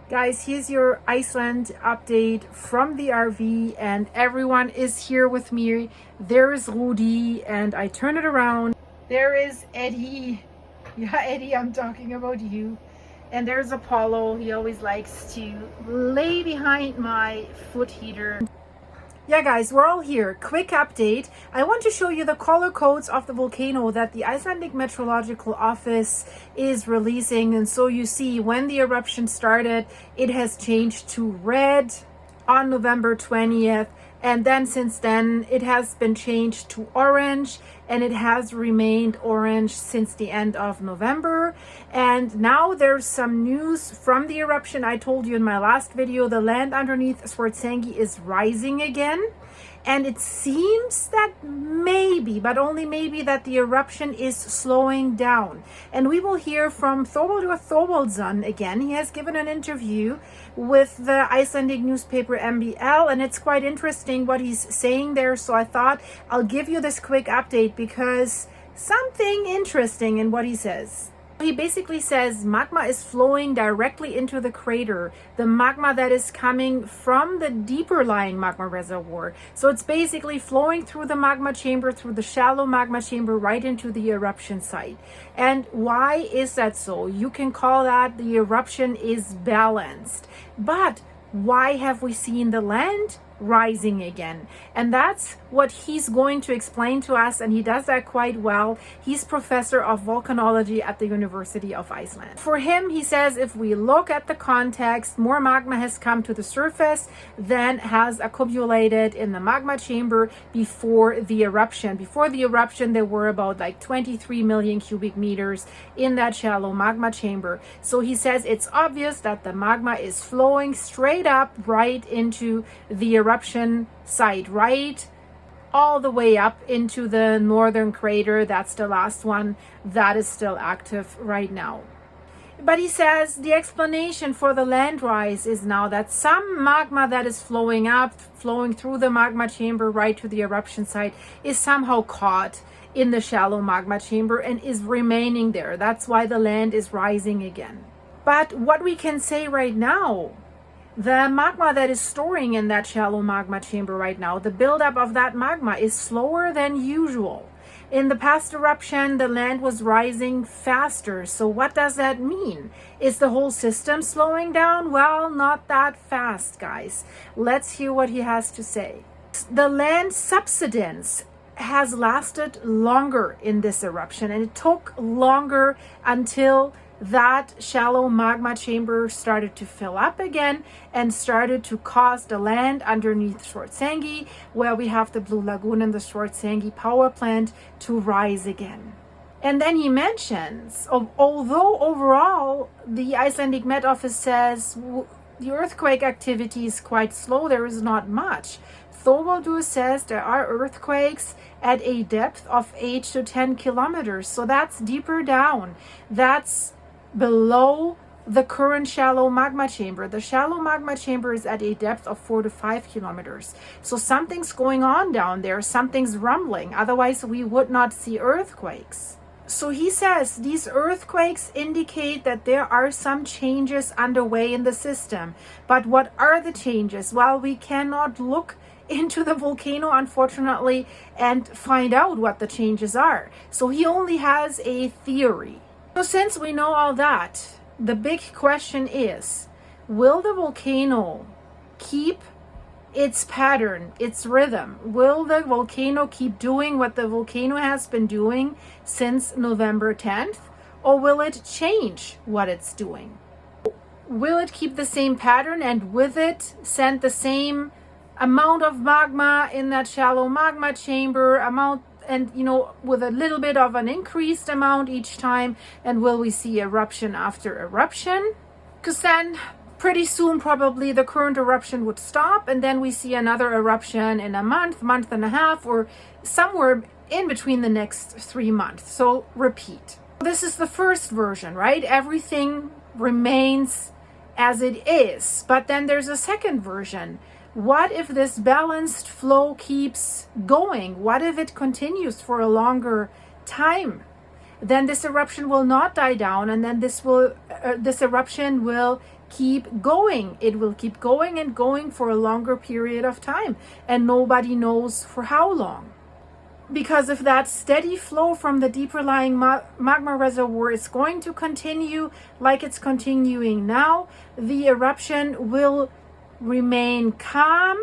Guys, here's your Iceland update from the RV, and everyone is here with me. There is Rudi, and I turn it around. There is Eddie. Yeah, Eddie, I'm talking about you. And there's Apollo. He always likes to lay behind my foot heater. Yeah, guys, we're all here. Quick update. I want to show you the color codes of the volcano that the Icelandic Meteorological Office is releasing. And so you see when the eruption started, it has changed to red on November 20th. And then since then, it has been changed to orange, and it has remained orange since the end of November. And now there's some news from the eruption. I told you in my last video, the land underneath Svartsengi is rising again. And it seems that maybe, but only maybe, that the eruption is slowing down. And we will hear from Thorvaldur Thorvaldsson again. He has given an interview with the Icelandic newspaper MBL, and it's quite interesting what he's saying there. So I thought I'll give you this quick update because something interesting in what he says. He basically says magma is flowing directly into the crater, the magma that is coming from the deeper lying magma reservoir. So it's basically flowing through the magma chamber, through the shallow magma chamber, right into the eruption site. And why is that so? You can call that the eruption is balanced. But why have we seen the land rising again? And that's what he's going to explain to us, and he does that quite well. He's professor of volcanology at the University of Iceland. For him, he says, if we look at the context, more magma has come to the surface than has accumulated in the magma chamber before the eruption. Before the eruption, there were about like 23 million cubic meters in that shallow magma chamber. So he says it's obvious that the magma is flowing straight up right into the eruption site, right all the way up into the northern crater. That's the last one that is still active right now. But he says the explanation for the land rise is now that some magma that is flowing up, flowing through the magma chamber right to the eruption site, is somehow caught in the shallow magma chamber and is remaining there. That's why the land is rising again. But what we can say right now, the magma that is storing in that shallow magma chamber right now, the buildup of that magma is slower than usual. In the past eruption, the land was rising faster. So what does that mean? Is the whole system slowing down? Well, not that fast, guys. Let's hear what he has to say. The land subsidence has lasted longer in this eruption, and it took longer until that shallow magma chamber started to fill up again and started to cause the land underneath Svartsengi, where we have the Blue Lagoon and the Svartsengi power plant, to rise again. And then he mentions, although overall the Icelandic Met Office says the earthquake activity is quite slow, there is not much. Thorvaldur says there are earthquakes at a depth of 8 to 10 kilometers. So that's deeper down. That's below the current shallow magma chamber. The shallow magma chamber is at a depth of 4 to 5 kilometers. So something's going on down there. Something's rumbling. Otherwise, we would not see earthquakes. So he says these earthquakes indicate that there are some changes underway in the system. But what are the changes? Well, we cannot look into the volcano, unfortunately, and find out what the changes are. So he only has a theory. So since we know all that, the big question is, will the volcano keep its pattern, its rhythm? Will the volcano keep doing what the volcano has been doing since November 10th? Or will it change what it's doing? Will it keep the same pattern and with it send the same amount of magma in that shallow magma chamber, and with a little bit of an increased amount each time? And will we see eruption after eruption? Because then pretty soon probably the current eruption would stop, and then we see another eruption in a month and a half, or somewhere in between the next 3 months. So repeat. This is the first version, right? Everything remains as it is. But then there's a second version. What if this balanced flow keeps going? What if it continues for a longer time? Then this eruption will not die down, and then this eruption will keep going. It will keep going and going for a longer period of time, and nobody knows for how long. Because if that steady flow from the deeper lying magma reservoir is going to continue like it's continuing now, the eruption will remain calm,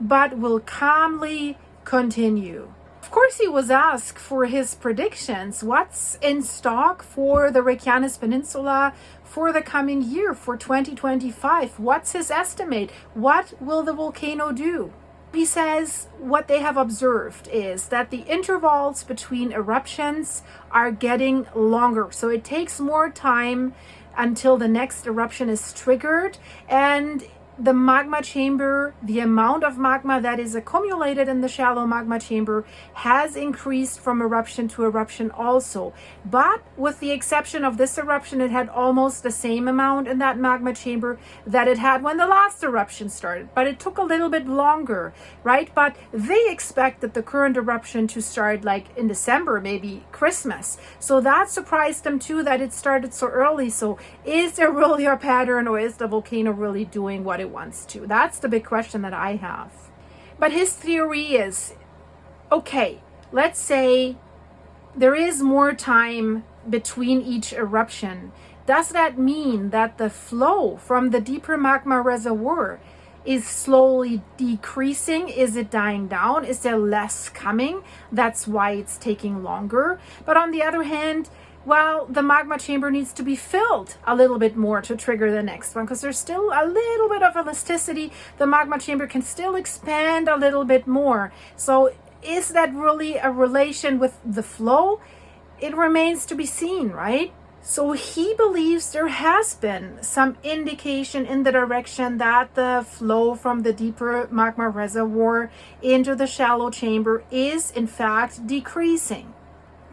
but will calmly continue. Of course, he was asked for his predictions. What's in stock for the Reykjanes Peninsula for the coming year, for 2025? What's his estimate? What will the volcano do? He says what they have observed is that the intervals between eruptions are getting longer. So it takes more time until the next eruption is triggered, and the magma chamber, the amount of magma that is accumulated in the shallow magma chamber, has increased from eruption to eruption also. But with the exception of this eruption, it had almost the same amount in that magma chamber that it had when the last eruption started. But it took a little bit longer, right? But they expected the current eruption to start like in December, maybe Christmas. So that surprised them too, that it started so early. So is there really a pattern, or is the volcano really doing what it wants to? That's the big question that I have. But his theory is, okay, let's say there is more time between each eruption. Does that mean that the flow from the deeper magma reservoir is slowly decreasing? Is it dying down? Is there less coming? That's why it's taking longer. But on the other hand, well, the magma chamber needs to be filled a little bit more to trigger the next one, because there's still a little bit of elasticity. The magma chamber can still expand a little bit more. So is that really a relation with the flow? It remains to be seen, right? So he believes there has been some indication in the direction that the flow from the deeper magma reservoir into the shallow chamber is in fact decreasing.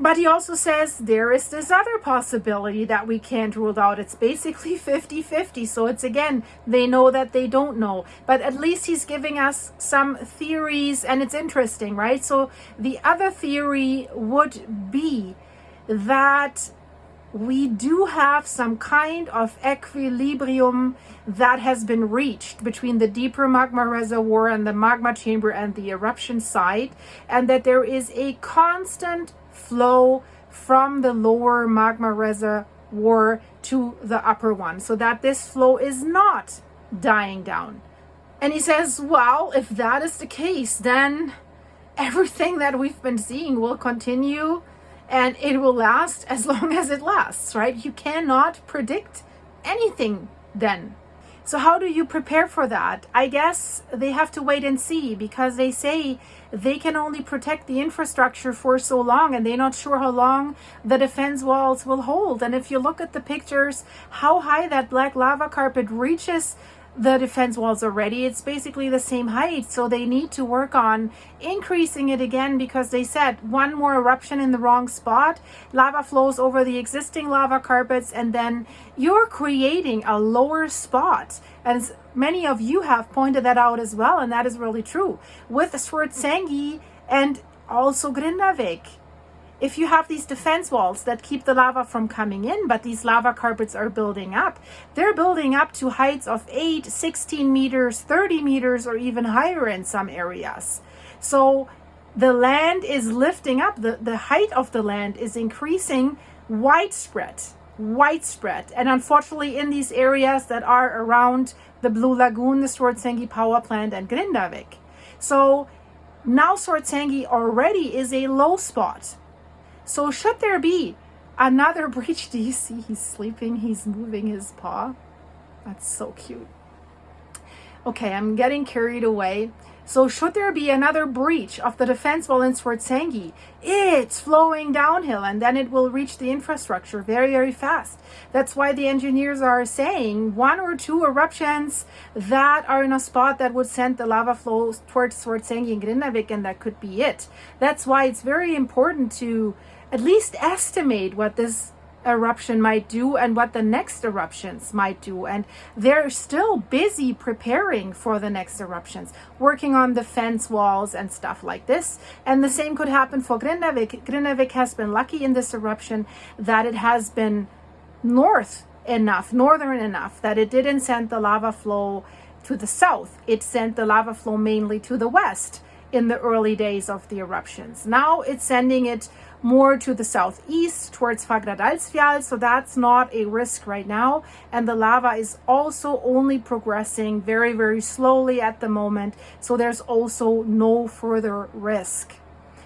But he also says there is this other possibility that we can't rule out. It's basically 50-50. So it's, again, they know that they don't know. But at least he's giving us some theories, and it's interesting, right? So the other theory would be that we do have some kind of equilibrium that has been reached between the deeper magma reservoir and the magma chamber and the eruption site, and that there is a constant flow from the lower magma reservoir to the upper one, so that this flow is not dying down. And he says, well, if that is the case, then everything that we've been seeing will continue, and it will last as long as it lasts, right? You cannot predict anything then. So how do you prepare for that? I guess they have to wait and see, because they say they can only protect the infrastructure for so long, and they're not sure how long the defense walls will hold. And if you look at the pictures, how high that black lava carpet reaches the defense walls already, it's basically the same height. So they need to work on increasing it again, because they said one more eruption in the wrong spot, lava flows over the existing lava carpets, and then you're creating a lower spot. And many of you have pointed that out as well, and that is really true with Svartsengi and also Grindavik. If you have these defense walls that keep the lava from coming in, but these lava carpets are building up, they're building up to heights of 8, 16 meters, 30 meters, or even higher in some areas. So the land is lifting up, the height of the land is increasing widespread. And unfortunately, in these areas that are around the Blue Lagoon, the Svartsengi power plant, and Grindavik. So now Svartsengi already is a low spot. So should there be another breach, do you see he's sleeping, he's moving his paw? That's so cute. Okay, I'm getting carried away. So should there be another breach of the defense wall in Svartsengi, it's flowing downhill, and then it will reach the infrastructure very, very fast. That's why the engineers are saying 1 or 2 eruptions that are in a spot that would send the lava flow towards Svartsengi and Grindavik, and that could be it. That's why it's very important to at least estimate what this eruption might do and what the next eruptions might do. And they're still busy preparing for the next eruptions, working on the fence walls and stuff like this. And the same could happen for Grindavik. Grindavik has been lucky in this eruption that it has been north enough, northern enough, that it didn't send the lava flow to the south. It sent the lava flow mainly to the west in the early days of the eruptions. Now it's sending it more to the southeast towards Fagradalsfjall, so that's not a risk right now. And the lava is also only progressing very, very slowly at the moment, so there's also no further risk.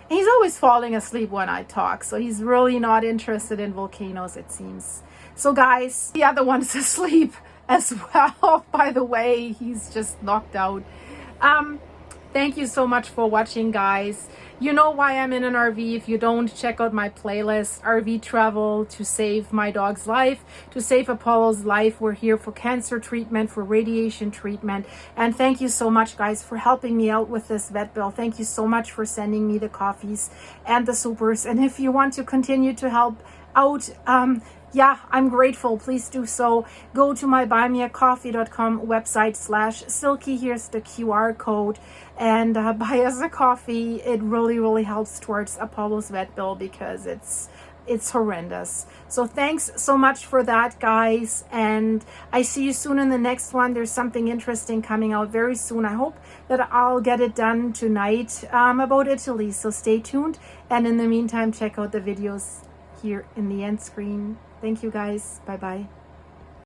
And he's always falling asleep when I talk, so he's really not interested in volcanoes, it seems. So guys, the other one's asleep as well. By the way, he's just knocked out. Thank you so much for watching, guys. You know why I'm in an RV. If you don't, check out my playlist, RV travel to save my dog's life, to save Apollo's life. We're here for cancer treatment, for radiation treatment. And thank you so much, guys, for helping me out with this vet bill. Thank you so much for sending me the coffees and the supers. And if you want to continue to help out, yeah, I'm grateful. Please do so. Go to my buymeacoffee.com website /silky. Here's the QR code, and buy us a coffee. It really, really helps towards Apollo's vet bill because it's horrendous. So thanks so much for that, guys, and I see you soon in the next one. There's something interesting coming out very soon. I hope that I'll get it done tonight about Italy, so stay tuned. And in the meantime, check out the videos here in the end screen. Thank you, guys. Bye-bye.